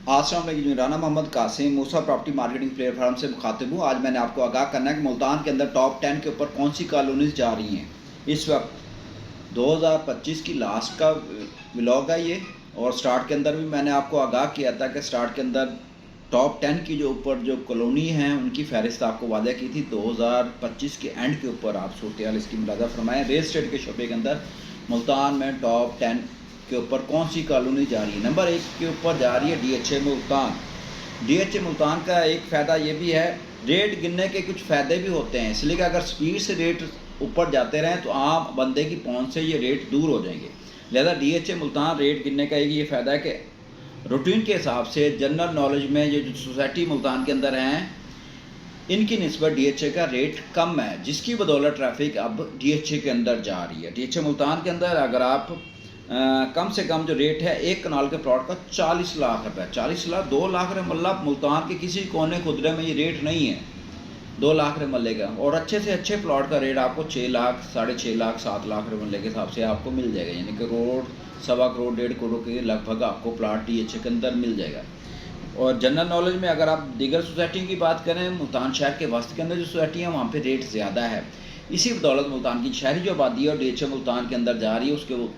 अस्सलाम वालेकुम। राना मोहम्मद कासिम मूसा property marketing platform से मुखातिब हूँ। आज मैंने आपको आगाह करना है कि मुल्तान के अंदर टॉप 10 के ऊपर कौन सी कॉलोनीज जा रही हैं। इस वक्त 2025 की लास्ट का व्लॉग है ये, और स्टार्ट के अंदर भी मैंने आपको आगाह किया था कि स्टार्ट के अंदर टॉप 10 की जो ऊपर जो कॉलोनी हैं उनकी फहरिस्त आपको वादा की थी। 2025 के एंड के ऊपर आप सूरत इसकी मुलाजा फरमाएँ। रियल एस्टेट के शोबे के अंदर मुल्तान में टॉप 10 के ऊपर कौन सी कॉलोनी जा रही है। नंबर 1 के ऊपर जा रही है DHA मुल्तान। DHA मुल्तान का एक फ़ायदा ये भी है, रेट गिनने के कुछ फ़ायदे भी होते हैं, इसलिए कि अगर स्पीड से रेट ऊपर जाते रहें तो आम बंदे की पहुंच से ये रेट दूर हो जाएंगे। लिहाजा DHA मुल्तान रेट गिनने का एक ये फ़ायदा है कि रूटीन के हिसाब से जनरल नॉलेज में ये जो सोसाइटी मुल्तान के अंदर हैं इनकी निस्बत DHA का रेट कम है, जिसकी बदौलत ट्रैफिक अब DHA के अंदर जा रही है। DHA मुल्तान के अंदर अगर आप कम से कम जो रेट है एक कनाल के प्लॉट का 40 लाख रुपए, 40 लाख 2 लाख रुपये मतलब मुल्तान के किसी कोने खुदरे में ये रेट नहीं है 2 लाख रुपये मल्ले का। और अच्छे से अच्छे प्लॉट का रेट आपको 6 लाख 6.5 लाख 7 लाख रुपये मल्ले के हिसाब से आपको मिल जाएगा, यानी कि करोड़ 1.25 करोड़ 1.5 करोड़ के लगभग आपको प्लॉट DHA के अंदर मिल जाएगा। और जनरल नॉलेज में अगर आप दीगर सोसाइटियों की बात करें, मुल्तान शहर के वस्त के अंदर जो सोसाइटी है वहाँ पे रेट ज़्यादा है। इसी बदौलत मुल्तान की शहरी जो आबादी है और DHA मुल्तान के अंदर जा रही है,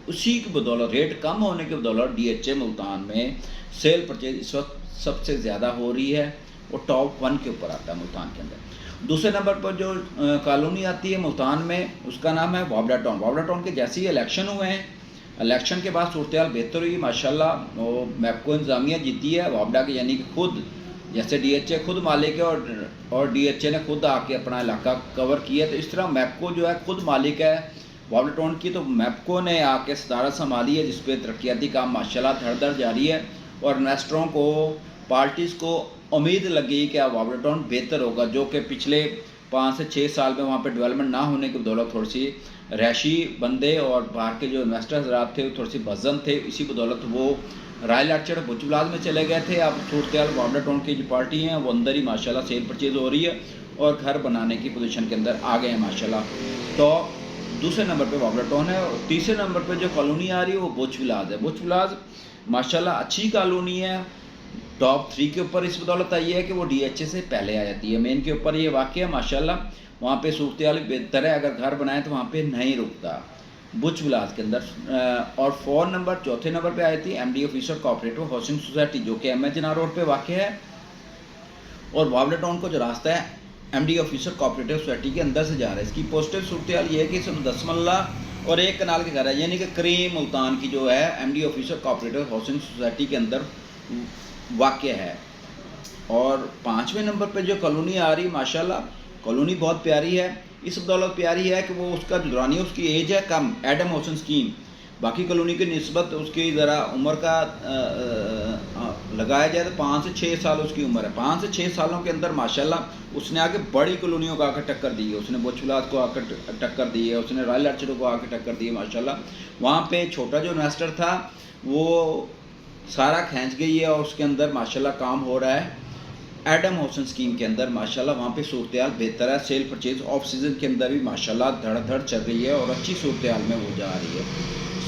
उसी की बदौलत रेट कम होने की बदौलत DHA मुल्तान में सेल परचेज इस वक्त सबसे ज़्यादा हो रही है और टॉप 1 के ऊपर आता है मुल्तान के अंदर। दूसरे नंबर पर जो कॉलोनी आती है मुल्तान में उसका नाम है वाबडा टाउन। वाबडा टाउन के जैसे ही इलेक्शन हुए हैं, इलेक्शन के बाद सूरत बेहतर हुई माशाल्लाह, वो मैपको इंतजामिया जीती है वाबडा के, यानी कि खुद जैसे DHA खुद मालिक है और DHA ने खुद आके अपना इलाका कवर किया, तो इस तरह मैपको जो है खुद मालिक है वाबडा टाउन की, तो मैपको ने आके सदारत संभाली है, जिसपे तरक्याती काम माशाल्लाह धड़ जारी है। और इन्वेस्टरों को पार्टीज़ को उम्मीद लगी कि वाबडा टाउन बेहतर होगा, जो कि पिछले 5 से 6 साल में वहाँ पे डेवलपमेंट ना होने की बदौलत थोड़ी सी रैशी बंदे और बाहर के जो इन्वेस्टर हज़रात थे थोड़े से बज़न थे, इसी बदौलत वो रॉयल आर्चर्ड भुजबलाज में चले गए थे। अब सूरत वाबडा टाउन की जो पार्टी हैं वो अंदर ही माशाल्लाह सेल परचेज हो रही है और घर बनाने की पोजीशन के अंदर आ गए हैं माशाल्लाह। तो दूसरे नंबर पे वाबडा टाउन है और तीसरे नंबर पे जो कॉलोनी आ रही है वो बुर्ज विलास है। बुर्ज विलास माशाल्लाह अच्छी कॉलोनी है, टॉप 3 के ऊपर इस बदौलत आई है कि वो DHA से पहले आ जाती है। मेन के ऊपर ये वाक़या माशाल्लाह वहाँ पे सूरत बेहतर है, अगर घर बनाए तो वहाँ पे नहीं रुकता बुर्ज विलास के अंदर। और 4 नंबर चौथे नंबर पे आई थी MD officer cooperative housing society, जो कि MH जिनाह रोड पे वाक़ है। और वाबडा टाउन को जो रास्ता है MD ऑफिसर कोऑपरेटिव सोसाइटी के अंदर से जा रहा है। इसकी पॉजिटिव सूरत ये है कि इसमें 10 मरला और 1 कनाल के घर है, यानी कि करीम मुल्तान की जो है MD officer cooperative housing society के अंदर वाक़ है। और 5वें नंबर पे जो कॉलोनी आ रही माशाल्लाह कॉलोनी बहुत प्यारी है, इस बदौलत प्यारी है कि वो उसका दुरानी उसकी एज है कम, एडम होसन स्कीम। बाकी कॉलोनी की निस्बत उसकी ज़रा उम्र का लगाया जाए तो 5 से 6 साल उसकी उम्र है। 5 से 6 सालों के अंदर माशाल्लाह उसने आके बड़ी कॉलोनियों को आकर टक्कर दी है, उसने बुर्ज विलास को आकर टक्कर दी है, उसने रॉयल आर्चर्ड को आकर टक्कर दी है माशाल्लाह। वहाँ पे छोटा जो इन्वेस्टर था वो सारा खींच गई है और उसके अंदर माशाल्लाह काम हो रहा है एडम होसन स्कीम के अंदर माशाल्लाह। वहाँ पे सूरत बेहतर है, सेल परचेज ऑफ सीज़न के अंदर भी माशाल्लाह धड़ चल रही है और अच्छी सूरत में वो जा रही है।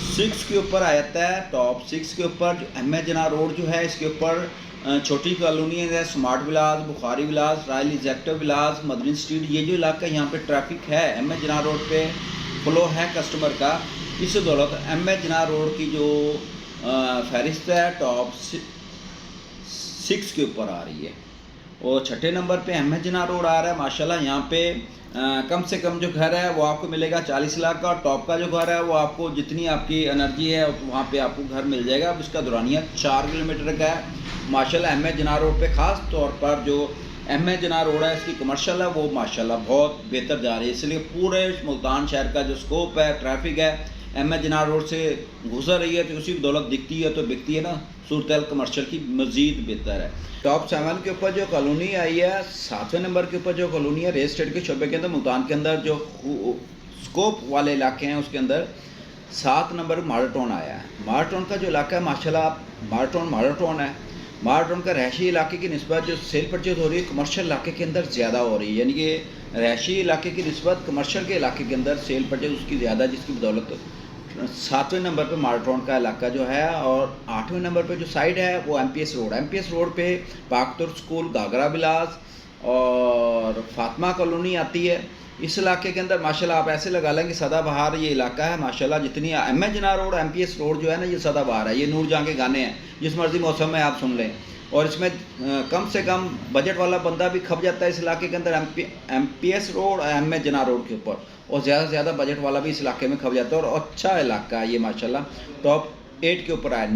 6 के ऊपर आ जाता है, टॉप 6 के ऊपर जो MH जिनाह रोड जो है इसके ऊपर छोटी कॉलोनी है, स्मार्ट विलास, बुखारी विलास, रॉयल एग्जेक्टिव विलास, मदनी स्ट्रीट, ये जो इलाका यहाँ पे ट्रैफिक है MH जिनाह रोड पे फ्लो है कस्टमर का, इस दौलत MH जिनाह रोड की जो फहरिस्त है टॉप 6 के ऊपर आ रही है। और छठे नंबर पे MH जिनाह रोड आ रहा है माशाल्लाह। यहाँ पे कम से कम जो घर है वो आपको मिलेगा 40 लाख का, और टॉप का जो घर है वो आपको जितनी आपकी एनर्जी है वहाँ पे आपको घर मिल जाएगा। अब इसका दुरानिया 4 किलोमीटर का है माशाल्लाह। MH जिनाह रोड पे ख़ास तौर पर जो MH जिनाह रोड है इसकी कमर्शियल है वो माशाल्लाह बहुत बेहतर जा रही है, इसलिए पूरे मुल्तान शहर का जो स्कोप है ट्रैफिक है MH जिनाह रोड से गुजर रही है, तो उसी बदौलत दिखती है तो बिकती है ना, सूरत कमर्शियल की मज़ीद बेहतर है। टॉप 7 के ऊपर जो कॉलोनी आई है, 7वें नंबर के ऊपर जो कॉलोनी है रियल एस्टेट के शोबे के अंदर मुल्तान के अंदर जो स्कोप वाले इलाके हैं उसके अंदर 7 नंबर मॉडल टाउन आया है। मॉडल टाउन का जो इलाका है माशाल्लाह मॉडल टाउन है। मॉडल टाउन का रहायशी इलाके की निस्बत जो सेल परचेज हो रही है कमर्शियल इलाके के अंदर ज़्यादा हो रही है, यानी कि रहायशी इलाके की निस्बत कमर्शियल के इलाके के अंदर सेल परचेज उसकी ज़्यादा, जिसकी बदौलत 7वें नंबर पे माल्टोन का इलाका जो है, और 8वें नंबर पे जो साइड है वो एमपीएस रोड। एमपीएस रोड पे पाकतुर स्कूल, गागरा विलास और फातिमा कॉलोनी आती है। इस इलाके के अंदर माशाल्लाह आप ऐसे लगा लें कि सदाबहार ये इलाका है माशाल्लाह। जितनी एम ए जना रोड, एमपीएस रोड जो है ना, ये सदाबहार है। ये नूरजहां के गाने हैं, जिस मर्जी मौसम में आप सुन लें। और इसमें कम से कम बजट वाला बंदा भी खप जाता है इस इलाके के अंदर, एमपीएस रोड और एम ए जना रोड के ऊपर। और ज़्यादा से ज़्यादा बजट वाला भी इस इलाके में खप जाता है। और अच्छा इलाका है ये माशाल्लाह। टॉप 8 के ऊपर आया।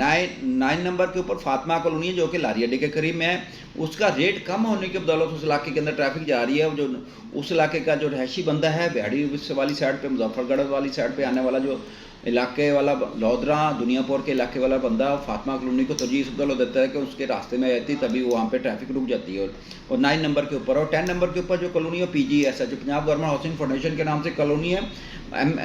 9 नंबर के ऊपर फातिमा कॉलोनी है, जो कि लारी अड्डे के करीब में है। उसका रेट कम होने की बदौलत उस इलाके के अंदर ट्रैफिक जा रही है। जो उस इलाके का जो रहायशी बंदा है, बिहाड़ी वाली साइड पे, मुजफ्फरगढ़ वाली साइड पे आने वाला जो इलाके वाला, लौदरा दुनियापुर के इलाके वाला बंदा फातिमा कॉलोनी को तरजीह इस बदौलत देता है कि उसके रास्ते में आती, तभी वहाँ पे ट्रैफिक रुक जाती है। और 9 नंबर के ऊपर। और 10 नंबर के ऊपर जो कॉलोनी है PGS है, जो पंजाब गवर्नमेंट हाउसिंग फाउंडेशन के नाम से कॉलोनी है,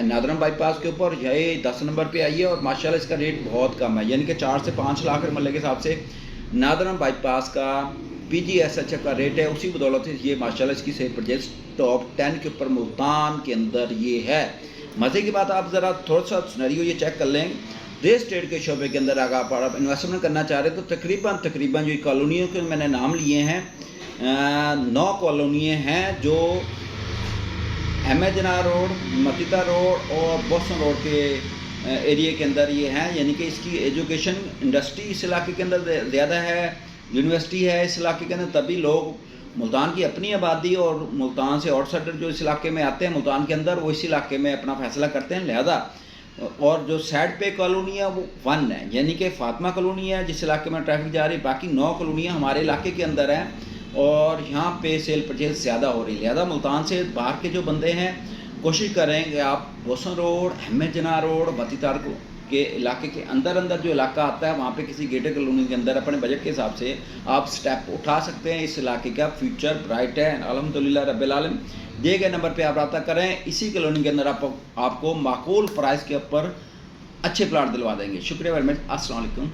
नादरम बाईपास के ऊपर। यही 10 नंबर पे आई है। और माशाल्लाह इसका रेट बहुत कम है, यानी कि 4 से 5 लाख मरले के हिसाब से नादरम बाईपास का PGSH का रेट है। उसी बदौलत ये माशाल्लाह इसकी सेल परचेज टॉप 10 के ऊपर मुल्तान के अंदर ये है। मज़े की बात, आप ज़रा थोड़ा सा सिनेरियो ये चेक कर लें। रियल एस्टेट के शोबे के अंदर अगर आप इन्वेस्टमेंट करना चाह रहे हैं तो तकरीबन जो कॉलोनियों के मैंने नाम लिए हैं, 9 कॉलोनियाँ हैं जो एम ए जना रोड, मतिता रोड और बोसन रोड के एरिया के अंदर ये हैं। यानी कि इसकी एजुकेशन इंडस्ट्री इस इलाके के अंदर ज़्यादा है, यूनिवर्सिटी है इस इलाके के अंदर, तभी लोग मुल्तान की अपनी आबादी और मुल्तान से आउटसाइडर जो इस इलाके में आते हैं मुल्तान के अंदर, वो इस इलाके में अपना फ़ैसला करते हैं। लिहाजा और जो साइड पे कॉलोनी है वो 1 है, यानी कि फातिमा कॉलोनी है जिस इलाके में ट्रैफिक जा रही है। बाकी 9 कॉलोनियाँ हमारे इलाके के अंदर हैं और यहाँ पे सेल परचेज ज़्यादा हो रही है। लिहाजा मुल्तान से बाहर के जो बंदे हैं कोशिश करें कि आप बोसन रोड, अहमद जना रोड, बतीतार के इलाके के अंदर जो इलाका आता है, वहाँ पे किसी गेटेड कॉलोनी के अंदर अपने बजट के हिसाब से आप स्टेप उठा सकते हैं। इस इलाके का फ्यूचर ब्राइट है अल्हम्दुलिल्लाह रब्बिल आलमीन। दिए गए नंबर पे आप रब्ता करें। इसी कॉलोनी के अंदर आपको माकूल प्राइस के ऊपर अच्छे प्लाट दिलवा देंगे। शुक्रिया वेरी मच। अस्सलाम वालेकुम।